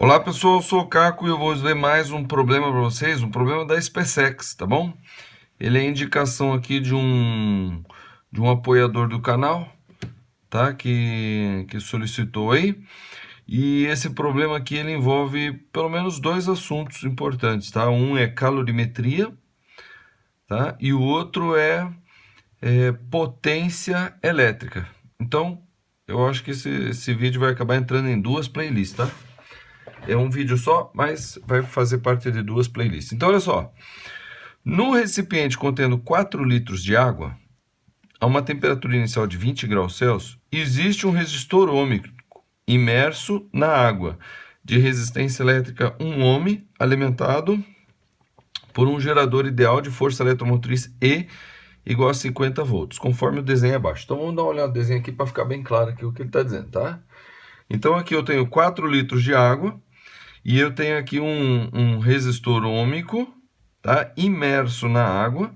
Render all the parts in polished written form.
Olá pessoal, eu sou o Caco e eu vou ver mais um problema para vocês, um problema da SpaceX, tá bom? Ele é indicação aqui de um apoiador do canal, tá? Que solicitou aí. E esse problema aqui ele envolve pelo menos dois assuntos importantes, tá? Um é calorimetria, tá? E o outro é potência elétrica. Então, eu acho que esse vídeo vai acabar entrando em duas playlists, tá? É um vídeo só, mas vai fazer parte de duas playlists. Então, olha só. No recipiente contendo 4 litros de água, a uma temperatura inicial de 20 graus Celsius, existe um resistor ôhmico imerso na água, de resistência elétrica 1 ohm, alimentado por um gerador ideal de força eletromotriz E igual a 50 volts, conforme o desenho abaixo. Então, vamos dar uma olhada no desenho aqui para ficar bem claro aqui o que ele está dizendo, tá? Então, aqui eu tenho 4 litros de água, e eu tenho aqui um resistor ôhmico, tá? Imerso na água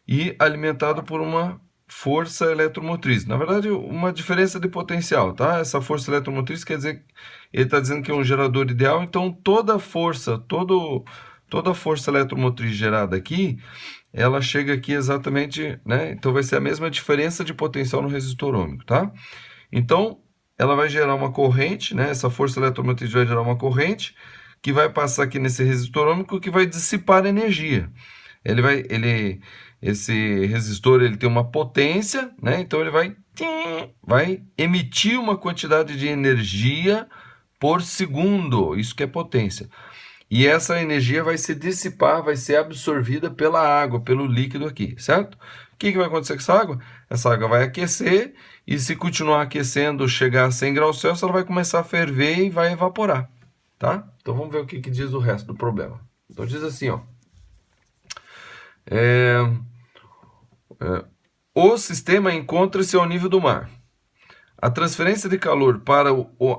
e alimentado por uma força eletromotriz. Na verdade, uma diferença de potencial, tá? Essa força eletromotriz quer dizer, ele está dizendo que é um gerador ideal, então toda a força, toda a força eletromotriz gerada aqui, ela chega aqui exatamente, né? Então vai ser a mesma diferença de potencial no resistor ôhmico, tá? Então, ela vai gerar uma corrente, né? Essa força eletromotriz vai gerar uma corrente que vai passar aqui nesse resistor ôhmico que vai dissipar energia. Esse resistor ele tem uma potência, né? Então ele vai emitir uma quantidade de energia por segundo. Isso que é potência. E essa energia vai se dissipar, vai ser absorvida pela água, pelo líquido aqui, certo? O que vai acontecer com essa água? Essa água vai aquecer e se continuar aquecendo, chegar a 100 graus Celsius, ela vai começar a ferver e vai evaporar, tá? Então vamos ver o que diz o resto do problema. Então diz assim, ó. O sistema encontra-se ao nível do mar. A transferência de calor para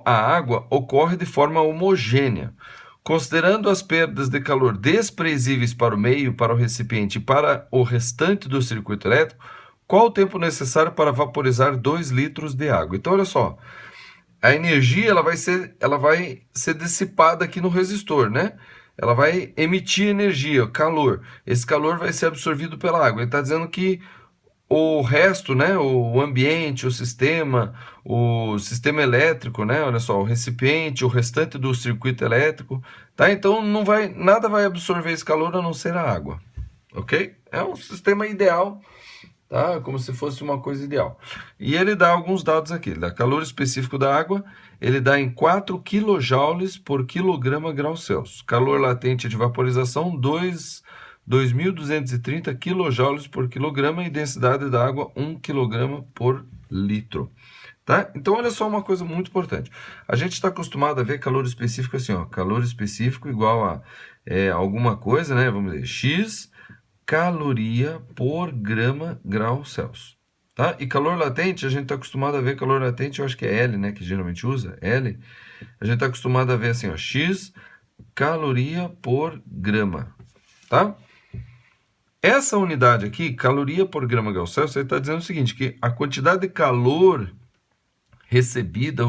a água ocorre de forma homogênea. Considerando as perdas de calor desprezíveis para o meio, para o recipiente e para o restante do circuito elétrico, qual o tempo necessário para vaporizar 2 litros de água? Então, olha só, a energia ela vai ser dissipada aqui no resistor, né? Ela vai emitir energia, calor. Esse calor vai ser absorvido pela água. Ele está dizendo que o resto, né, o ambiente, o sistema elétrico, né, olha só, o recipiente, o restante do circuito elétrico, tá? Então nada vai absorver esse calor a não ser a água, ok? É um sistema ideal, tá? Como se fosse uma coisa ideal. E ele dá alguns dados aqui, ele dá calor específico da água, ele dá em 4 kJ por quilograma grau Celsius. Calor latente de vaporização, 2.230 kJ por quilograma e densidade da água 1 kg por litro. Tá? Então, olha só uma coisa muito importante. A gente está acostumado a ver calor específico assim, ó, calor específico igual a alguma coisa, né? Vamos dizer, X caloria por grama grau Celsius. Tá? E calor latente, a gente está acostumado a ver calor latente, eu acho que é L, né? Que geralmente usa, L. A gente está acostumado a ver assim, ó, X caloria por grama. Tá? Essa unidade aqui, caloria por grama grau Celsius, ele está dizendo o seguinte, que a quantidade de calor recebida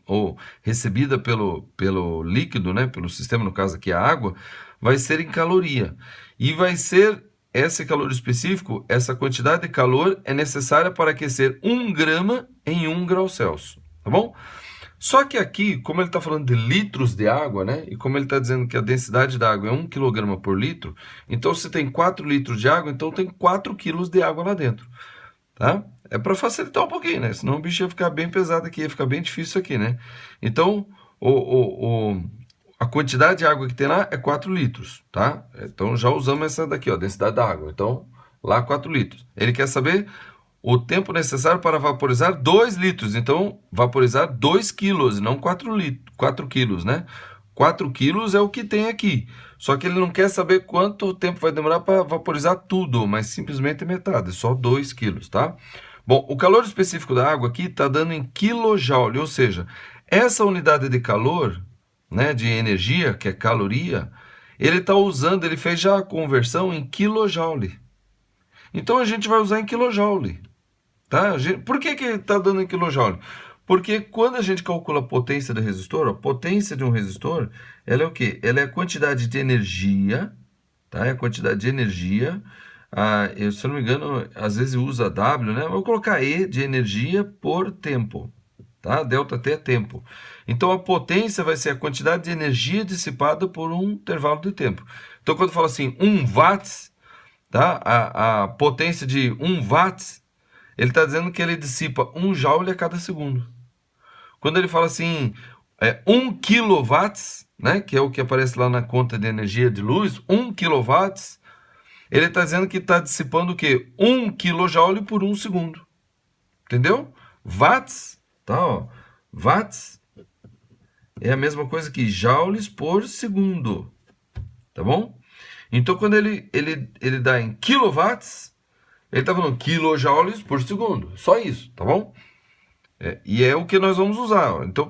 ou recebida pelo líquido, né, pelo sistema, no caso aqui a água, vai ser em caloria. E vai ser esse calor específico, essa quantidade de calor é necessária para aquecer 1 grama em 1 grau Celsius, tá bom? Só que aqui, como ele está falando de litros de água, né? E como ele está dizendo que a densidade da água é 1 kg por litro, então se tem 4 litros de água, então tem 4 quilos de água lá dentro, tá? É para facilitar um pouquinho, né? Senão o bicho ia ficar bem pesado aqui, ia ficar bem difícil aqui, né? Então, a quantidade de água que tem lá é 4 litros, tá? Então já usamos essa daqui, ó, densidade da água. Então, lá 4 litros. Ele quer saber o tempo necessário para vaporizar 2 litros. Então, vaporizar 2 quilos, não 4 quilos, né? 4 quilos é o que tem aqui. Só que ele não quer saber quanto tempo vai demorar para vaporizar tudo, mas simplesmente metade, só 2 quilos, tá? Bom, o calor específico da água aqui está dando em quilojoule, ou seja, essa unidade de calor, né, de energia, que é caloria, ele está usando, ele fez já a conversão em quilojoule. Então, a gente vai usar em quilojoule. Tá? Por que está dando em quilojoule? Porque quando a gente calcula a potência do resistor, a potência de um resistor, ela é o quê? Ela é a quantidade de energia, tá? É a quantidade de energia. Se eu não me engano, às vezes usa W, né? Vou colocar E de energia por tempo, tá? Delta T é tempo. Então a potência vai ser a quantidade de energia dissipada por um intervalo de tempo. Então quando fala assim, 1 watts, tá? A potência de 1 watts, ele está dizendo que ele dissipa 1 joule a cada segundo. Quando ele fala assim, 1 quilowatts, né, que é o que aparece lá na conta de energia de luz, 1 quilowatts, ele está dizendo que está dissipando o quê? 1 kJ por 1 segundo. Entendeu? Watts, tá, ó. Watts é a mesma coisa que joules por segundo. Tá bom? Então, quando ele dá em quilowatts, ele está falando quilojoules por segundo. Só isso, tá bom? E é o que nós vamos usar. Então,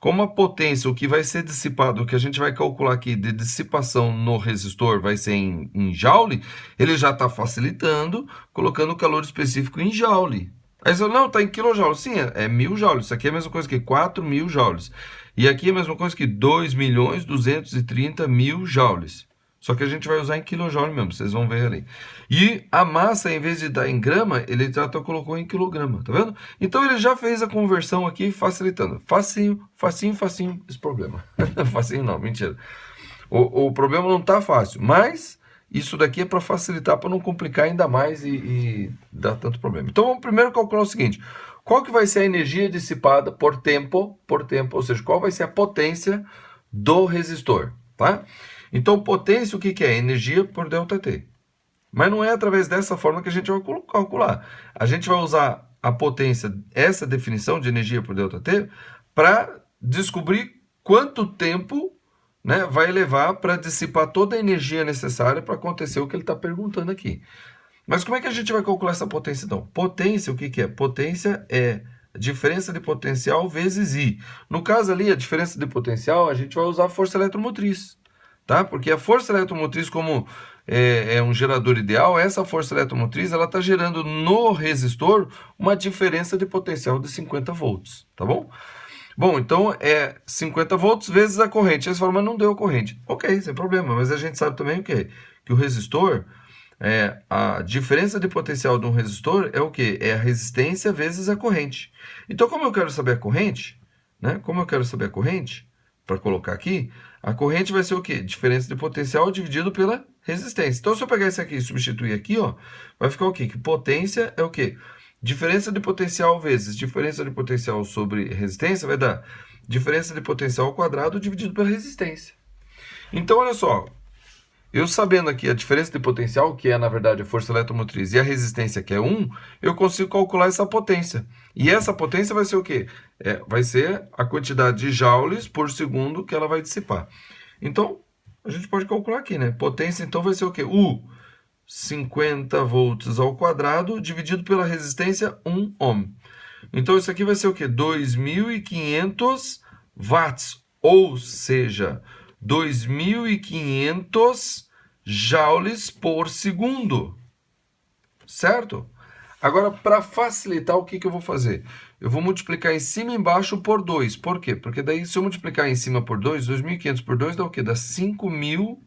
como a potência, o que vai ser dissipado, o que a gente vai calcular aqui de dissipação no resistor vai ser em joule, ele já está facilitando, colocando o calor específico em joule. Aí você fala, não, está em quilojoule. Sim, é 1000 joules. Isso aqui é a mesma coisa que 4.000 joules. E aqui é a mesma coisa que 2.230.000 joules. Só que a gente vai usar em quilojoule mesmo, vocês vão ver ali. E a massa, em vez de dar em grama, ele já colocou em quilograma, tá vendo? Então ele já fez a conversão aqui, facilitando. Facinho, facinho, facinho esse problema. Facinho não, mentira. O problema não tá fácil, mas isso daqui é para facilitar, para não complicar ainda mais e dar tanto problema. Então vamos primeiro calcular o seguinte. Qual que vai ser a energia dissipada por tempo, ou seja, qual vai ser a potência do resistor, tá? Então, potência, o que é? Energia por ΔT. Mas não é através dessa forma que a gente vai calcular. A gente vai usar a potência, essa definição de energia por ΔT, para descobrir quanto tempo, né, vai levar para dissipar toda a energia necessária para acontecer o que ele está perguntando aqui. Mas como é que a gente vai calcular essa potência, então? Potência, o que é? Potência é diferença de potencial vezes I. No caso ali, a diferença de potencial, a gente vai usar a força eletromotriz. Tá? Porque a força eletromotriz, como é um gerador ideal, essa força eletromotriz ela está gerando no resistor uma diferença de potencial de 50 volts, tá bom? Bom, então é 50 volts vezes a corrente. Aí você fala, mas não deu corrente. Ok, sem problema, mas a gente sabe também o quê? Que o resistor, a diferença de potencial de um resistor é o quê? É a resistência vezes a corrente. Então, como eu quero saber a corrente, né? Como eu quero saber a corrente, para colocar aqui, a corrente vai ser o quê? Diferença de potencial dividido pela resistência. Então, se eu pegar esse aqui e substituir aqui, ó, vai ficar o quê? Que potência é o quê? Diferença de potencial vezes diferença de potencial sobre resistência vai dar diferença de potencial ao quadrado dividido pela resistência. Então, olha só, eu sabendo aqui a diferença de potencial, que é, na verdade, a força eletromotriz, e a resistência, que é 1, eu consigo calcular essa potência. E essa potência vai ser o quê? Vai ser a quantidade de joules por segundo que ela vai dissipar. Então, a gente pode calcular aqui, né? Potência, então, vai ser o quê? 50 volts ao quadrado dividido pela resistência 1 ohm. Então, isso aqui vai ser o quê? 2.500 watts, ou seja, 2.500 joules por segundo, certo? Agora, para facilitar, o que eu vou fazer? Eu vou multiplicar em cima e embaixo por 2. Por quê? Porque daí, se eu multiplicar em cima por 2, 2.500 por 2 dá o quê? Dá 5.000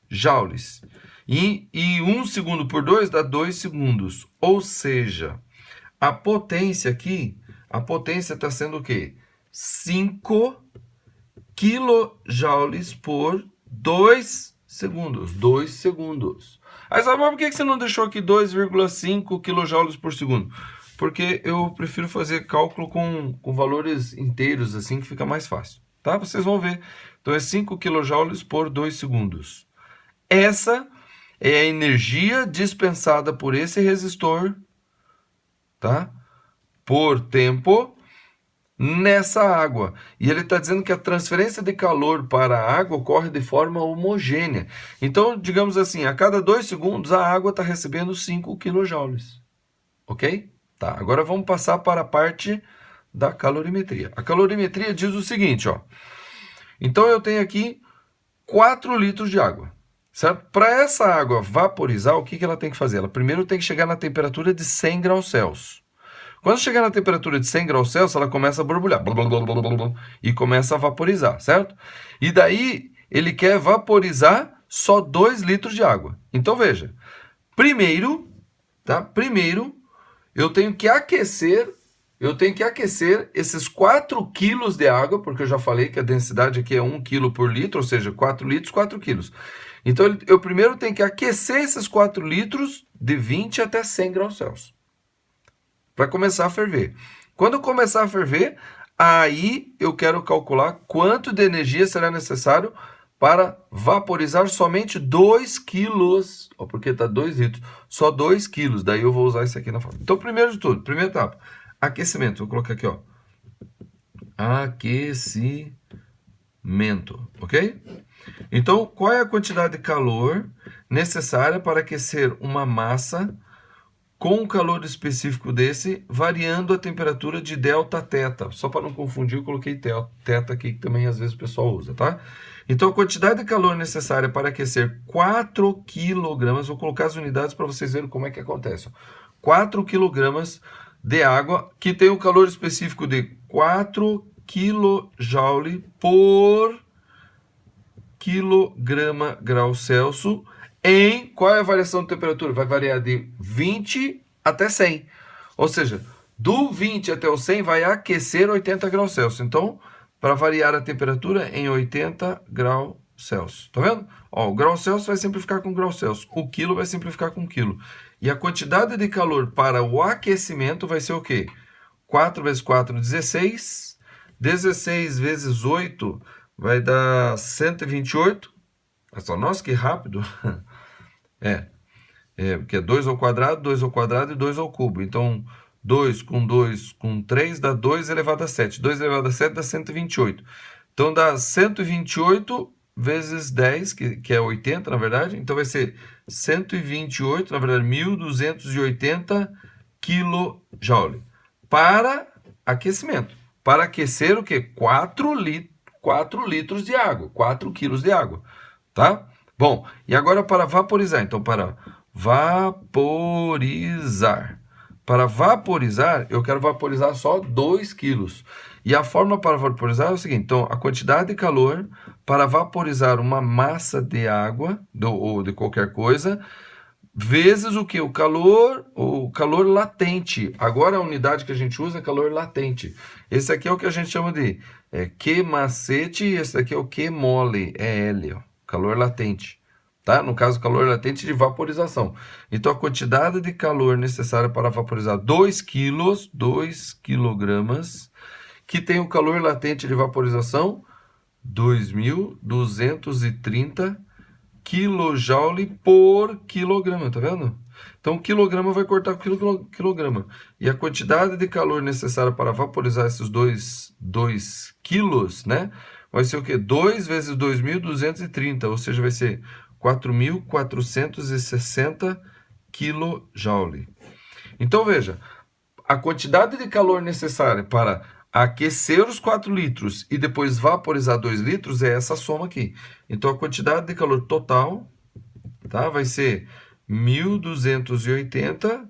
joules. E 1 segundo por 2 dá 2 segundos. Ou seja, a potência aqui, a potência está sendo o quê? 5 quilojoules por 2 segundos. 2 segundos. Aí sabe, mas por que você não deixou aqui 2,5 quilojoules por segundo? Porque eu prefiro fazer cálculo com valores inteiros, assim, que fica mais fácil. Tá? Vocês vão ver. Então, é 5 quilojoules por 2 segundos. Essa é a energia dispensada por esse resistor, tá? Por tempo nessa água. E ele está dizendo que a transferência de calor para a água ocorre de forma homogênea. Então, digamos assim, a cada 2 segundos a água está recebendo 5 quilojoules. Ok? Tá, agora vamos passar para a parte da calorimetria. A calorimetria diz o seguinte, ó. Então, eu tenho aqui 4 litros de água. Certo? Para essa água vaporizar, o que ela tem que fazer? Ela primeiro tem que chegar na temperatura de 100 graus Celsius. Quando chegar na temperatura de 100 graus Celsius, ela começa a borbulhar. Blá, blá, blá, blá, blá, blá, e começa a vaporizar, certo? E daí, ele quer vaporizar só 2 litros de água. Então, veja. Primeiro, tá? Primeiro, eu tenho que aquecer esses 4 quilos de água, porque eu já falei que a densidade aqui é 1 quilo por litro, ou seja, 4 litros, 4 quilos. Então, eu primeiro tenho que aquecer esses 4 litros de 20 até 100 graus Celsius, para começar a ferver. Quando começar a ferver, aí eu quero calcular quanto de energia será necessário para vaporizar somente 2 quilos, porque está 2 litros, só 2 quilos, daí eu vou usar isso aqui na forma. Então, primeiro de tudo, primeira etapa, aquecimento, vou colocar aqui, ó, aquecimento, ok? Então, qual é a quantidade de calor necessária para aquecer uma massa com um calor específico desse, variando a temperatura de delta teta? Só para não confundir, eu coloquei teta aqui, que também às vezes o pessoal usa, tá? Então, a quantidade de calor necessária para aquecer 4 kg, vou colocar as unidades para vocês verem como é que acontece. 4 kg de água, que tem um calor específico de 4 kJ por quilograma grau Celsius em... Qual é a variação de temperatura? Vai variar de 20 até 100. Ou seja, do 20 até o 100 vai aquecer 80 graus Celsius. Então, para variar a temperatura em 80 graus Celsius. Tá vendo? Ó, o grau Celsius vai simplificar com grau Celsius. O quilo vai simplificar com quilo. E a quantidade de calor para o aquecimento vai ser o quê? 4 vezes 4, 16. 16 vezes 8 vai dar 128. Nossa, que rápido. Porque é 2 ao quadrado, 2 ao quadrado e 2 ao cubo. Então, 2 com 3 dá 2 elevado a 7. 2 elevado a 7 dá 128. Então, dá 128 vezes 10, que é 80, na verdade. Então, vai ser 128, na verdade, 1.280 kJ. Para aquecimento. Para aquecer o quê? 4 litros de água. 4 quilos de água. Tá? Bom, e agora para vaporizar. Então, para vaporizar. Para vaporizar, eu quero vaporizar só 2 quilos. E a fórmula para vaporizar é o seguinte. Então, a quantidade de calor para vaporizar uma massa de água, ou de qualquer coisa, vezes o que? O calor latente. Agora a unidade que a gente usa é calor latente. Esse aqui é o que a gente chama de Q macete, e esse aqui é o Q mole, é L, ó, calor latente. Tá? No caso, calor latente de vaporização. Então, a quantidade de calor necessária para vaporizar 2 quilos, 2 quilogramas, que tem o calor latente de vaporização, 2.230 kJ por quilograma, tá vendo? Então, quilograma vai cortar com quilograma. E a quantidade de calor necessária para vaporizar esses 2 quilos, né? Vai ser o quê? 2 vezes 2.230, ou seja, vai ser 4.460 kJ. Então, veja, a quantidade de calor necessária para aquecer os 4 litros e depois vaporizar 2 litros é essa soma aqui. Então, a quantidade de calor total, tá, vai ser 1.280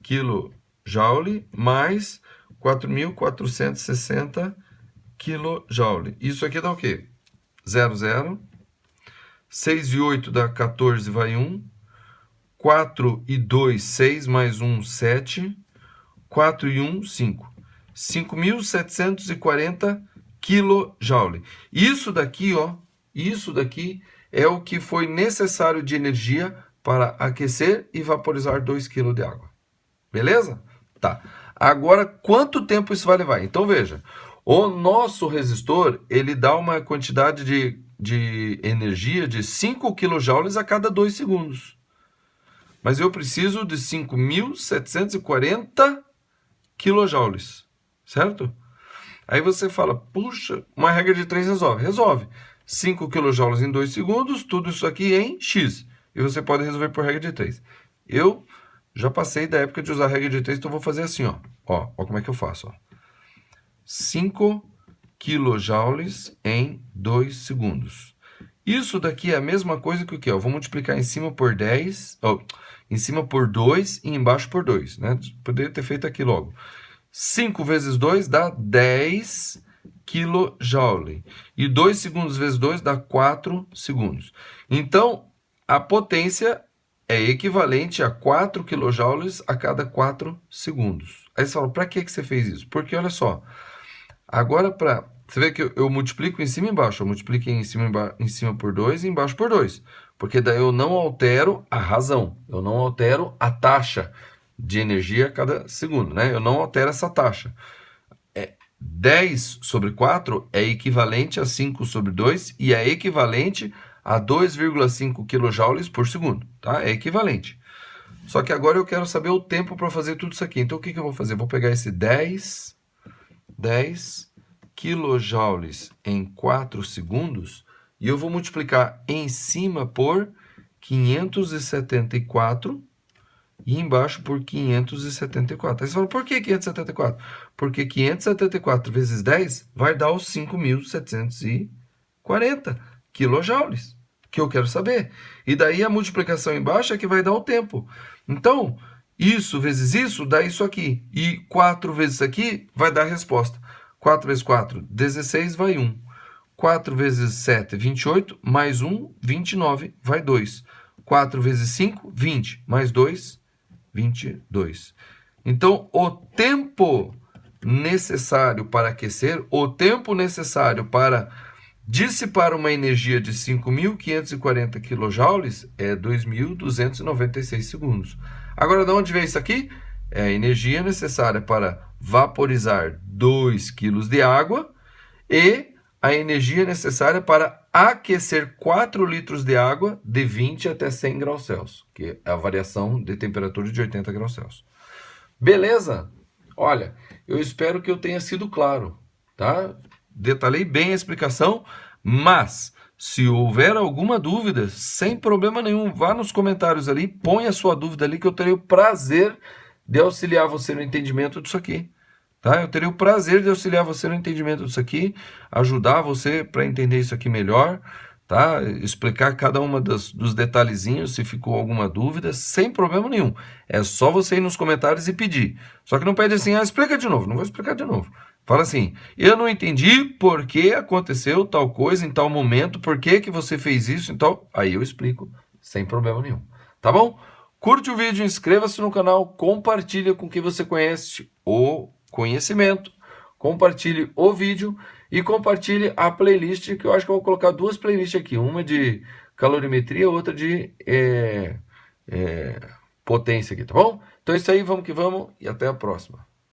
kJ mais 4.460 kJ. Isso aqui dá o quê? 0, 0. 6 e 8 dá 14, vai 1. 4 e 2, 6, mais 1, 7. 4 e 1, 5. 5.740 kJ. Isso daqui, ó, isso daqui é o que foi necessário de energia para aquecer e vaporizar 2 kg de água. Beleza? Tá. Agora, quanto tempo isso vai levar? Então, veja, o nosso resistor, ele dá uma quantidade de energia de 5 kJ a cada 2 segundos. Mas eu preciso de 5.740 kJ, certo? Aí você fala, puxa, uma regra de 3 resolve. Resolve. 5 kJ em 2 segundos, tudo isso aqui em X. E você pode resolver por regra de 3. Eu já passei da época de usar a regra de 3, então eu vou fazer assim, ó. Ó como é que eu faço, ó. 5 kJ em 2 segundos. Isso daqui é a mesma coisa que o quê? Eu vou multiplicar em cima por 10, em cima por 2 e embaixo por 2, né? Poderia ter feito aqui logo. 5 vezes 2 dá 10 kJ. E 2 segundos vezes 2 dá 4 segundos. Então, a potência é equivalente a 4 kJ a cada 4 segundos. Aí você fala, para que você fez isso? Porque, olha só, agora você vê que eu multiplico em cima e embaixo. Eu multiplico em cima por 2 e embaixo por 2. Porque daí eu não altero a razão. Eu não altero a taxa de energia a cada segundo, né? Eu não altero essa taxa. 10 sobre 4 é equivalente a 5 sobre 2 e é equivalente a 2,5 kJ por segundo, tá? É equivalente. Só que agora eu quero saber o tempo para fazer tudo isso aqui. Então, o que eu vou fazer? Vou pegar esse 10 kJ em 4 segundos e eu vou multiplicar em cima por 574 e embaixo por 574. Aí você fala, por que 574? Porque 574 vezes 10 vai dar os 5.740 quilojoules, que eu quero saber. E daí a multiplicação embaixo é que vai dar o tempo. Então, isso vezes isso dá isso aqui. E 4 vezes isso aqui vai dar a resposta. 4 vezes 4, 16, vai 1. 4 vezes 7, 28, mais 1, 29, vai 2. 4 vezes 5, 20, mais 2, 22. Então, o tempo necessário para aquecer, o tempo necessário para dissipar uma energia de 5.540 kJ é 2.296 segundos. Agora, de onde vem isso aqui? É a energia necessária para vaporizar 2 kg de água e a energia necessária para aquecer 4 litros de água de 20 até 100 graus Celsius, que é a variação de temperatura de 80 graus Celsius. Beleza? Olha, eu espero que eu tenha sido claro, tá? Detalhei bem a explicação, mas se houver alguma dúvida, sem problema nenhum, vá nos comentários ali, põe a sua dúvida ali que eu terei o prazer de auxiliar você no entendimento disso aqui. Tá? Eu teria o prazer de auxiliar você no entendimento disso aqui, ajudar você para entender isso aqui melhor, tá? Explicar cada uma dos detalhezinhos, se ficou alguma dúvida, sem problema nenhum. É só você ir nos comentários e pedir. Só que não pede assim, explica de novo. Não vou explicar de novo. Fala assim, eu não entendi por que aconteceu tal coisa em tal momento, por que você fez isso, então aí eu explico, sem problema nenhum. Tá bom? Curte o vídeo, inscreva-se no canal, compartilha com quem você conhece o conhecimento, compartilhe o vídeo e compartilhe a playlist, que eu acho que eu vou colocar 2 playlists aqui, uma de calorimetria, outra de potência aqui, tá bom? Então é isso aí, vamos que vamos e até a próxima.